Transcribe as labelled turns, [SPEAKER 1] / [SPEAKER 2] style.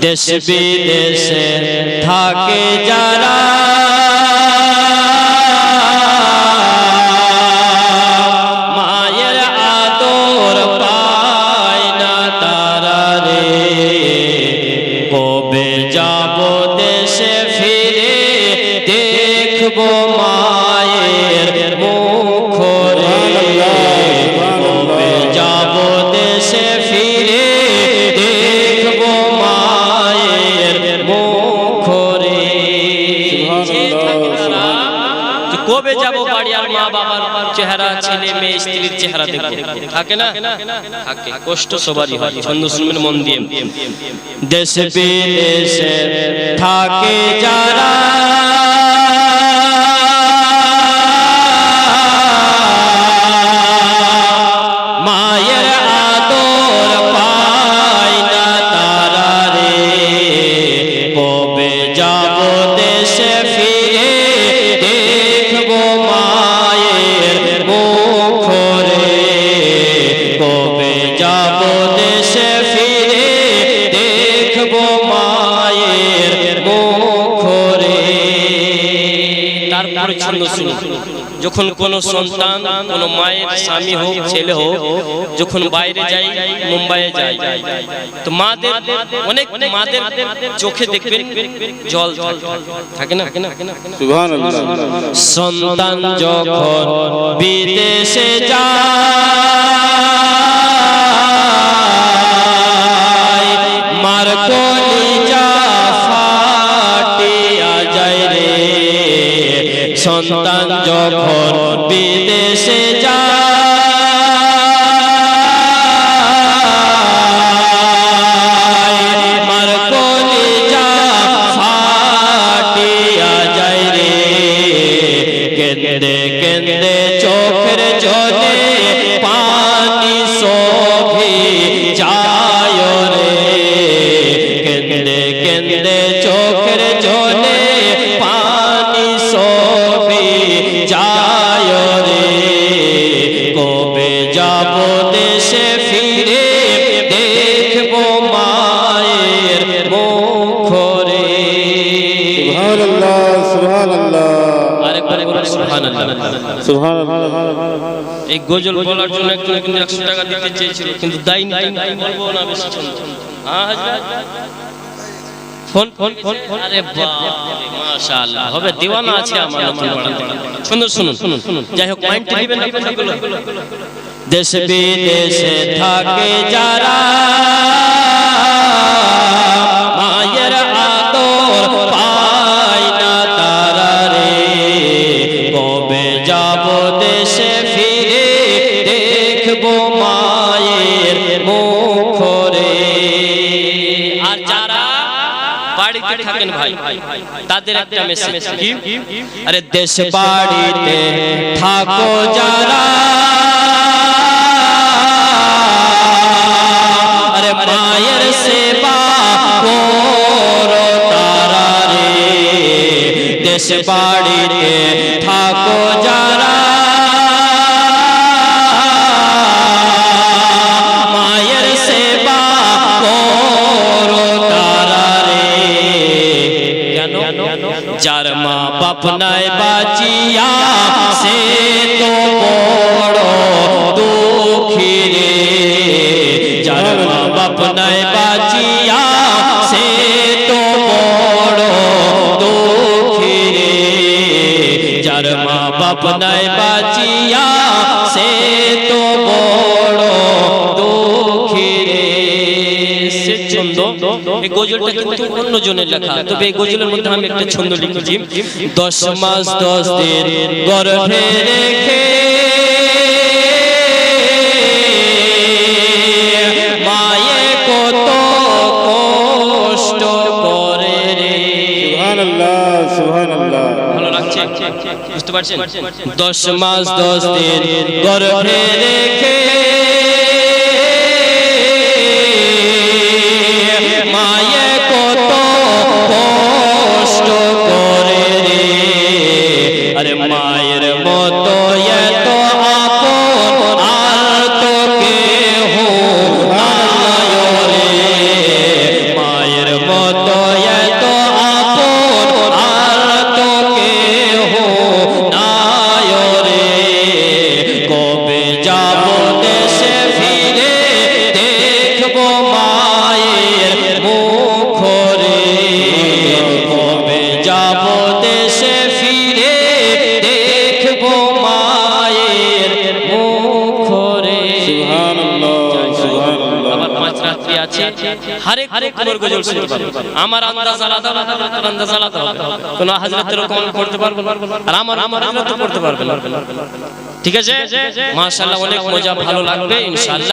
[SPEAKER 1] দেশ বিদেশে থাকে যারা মায়ের আদর পায় না তারা রে, কবে যাব দেশে ফিরে দেখব মায়ের মুখ রে, কবে যাব দেশে ফিরে দেখব মায়ের মুখ রে। কবে যাব বাড়ি আর মা বাবার চেহারা, ছেলে মেয়ে স্ত্রীর চেহারা দেখব, থাকে না? থাকে, কষ্ট সবারই হয়। ছন্দ শুনবেন মন দিয়ে। দেশ বিদেশে থাকে যারা মায়ের আদর পায় না তারা রে, কবে যাব দেশে ফিরে দেখব মায়ের মুখ রে, কবে যাব দেশে ফিরে দেখব মায়ের মুখ রে। তারপরে ছন্দ শুনুন। যখন কোন সন্তান, কোন মায়ের স্বামী হোক ছেলে হোক, যখন বাইরে যায়, মুম্বাইয়ে যায়, তো মাদের অনেক মাদের চোখে দেখবেন জল থাকে না? সুবহানাল্লাহ। সন্তান যখন বিদেশে যায় মার কলিজা ফাটিয়া যায় রে, সন্তান যখন বিদেশে যায় মার কলিজা ফাটিয়া যায় রে, কেঁদে কেঁদে চোখের জলে পানি সভি যায় রে, কেঁদে কেঁদে চোখের জলে পানি সভি যায় রে, কবে যাব দেশে ফিরে দেখব মায়ের মুখ রে।
[SPEAKER 2] সুবহানাল্লাহ, সুবহানাল্লাহ।
[SPEAKER 1] আরেকবার বলুন সুবহানাল্লাহ,
[SPEAKER 2] সুবহানাল্লাহ।
[SPEAKER 1] এই গজল বলার জন্য একজন কিন্তু 100 টাকা দিতে চেয়েছিল, কিন্তু দেয়নি। বলবো না বেশি ছন্দ। হ্যাঁ ফোন ফোন ফোন। আরে বাহ, মাশাআল্লাহ, হবে দিওয়ানা আছে আমার নতুন বাড়িতে। শুনুন শুনুন শুনুন। যাই হোক, মাইন্ড দিবেন না কথাগুলো। দেশ বিদেশে থাকে যারা মায়ের আদর পায় না তারা রে, কবে যাব দেশে ফিরে দেখব মায়ের মুখ রে। আর যারা বাড়িতে থাকেন ভাই, তাদের একটা মেসেজ কি? আরে দেশ বাড়িতে থাকো যারা, আরে মায়ের সেবা করো তারা রে, দেশ বাড়িতে থাকো যারা মায়ের সেবা করো তারা রে। কেন? যার মা বাপ নাই বাঁচিয়া সে তো বড় দুঃখী রে, যার মা বাপ নাই বাঁচিয়া সে তো বড় দুঃখী রে, যার মা বাপ নাই বাঁচিয়া সে তো বড় দুঃখী রে। সে ছন্দ, এই গজলটা কিন্তু অন্য জনের লেখা, তবে এই গজলের মধ্যে আমি একটা ছন্দ লিখেছি। 10 মাস 10 দিন গর্ভে রেখে মায়ে কত কষ্ট করে রে।
[SPEAKER 2] সুবহানাল্লাহ, সুবহানাল্লাহ।
[SPEAKER 1] ভালো লাগছে? বুঝতে পারছেন? 10 মাস 10 দিন গর্ভে রেখে মায়ে কত কষ্ট করে রে, আরে মায়ের মতো এত আপন আর তো কেহ নাই রে, মায়ের মতো এত আপন আর তো কেহ নাই রে। কবে যাব দেশে ফিরে দেখব মায়ের মুখ রে। কবে যাব দেশে ফিরে দেখব মায়ের মুখ রে।
[SPEAKER 2] সুবহানাল্লাহ, সুবহানাল্লাহ।
[SPEAKER 1] আবার 5 রাত্রি আছে, হরেক নূর গজল শুনতে পারবেন। আমার আন্দাজ আলাদা, আপনার আন্দাজ আলাদা। কোন হযরতের কমেন্ট করতে পারবেন আর আমার হযরত করতে পারবেন। ঠিক আছে, মাশাআল্লাহ, অনেক মজা, ভালো লাগবে ইনশাআল্লাহ।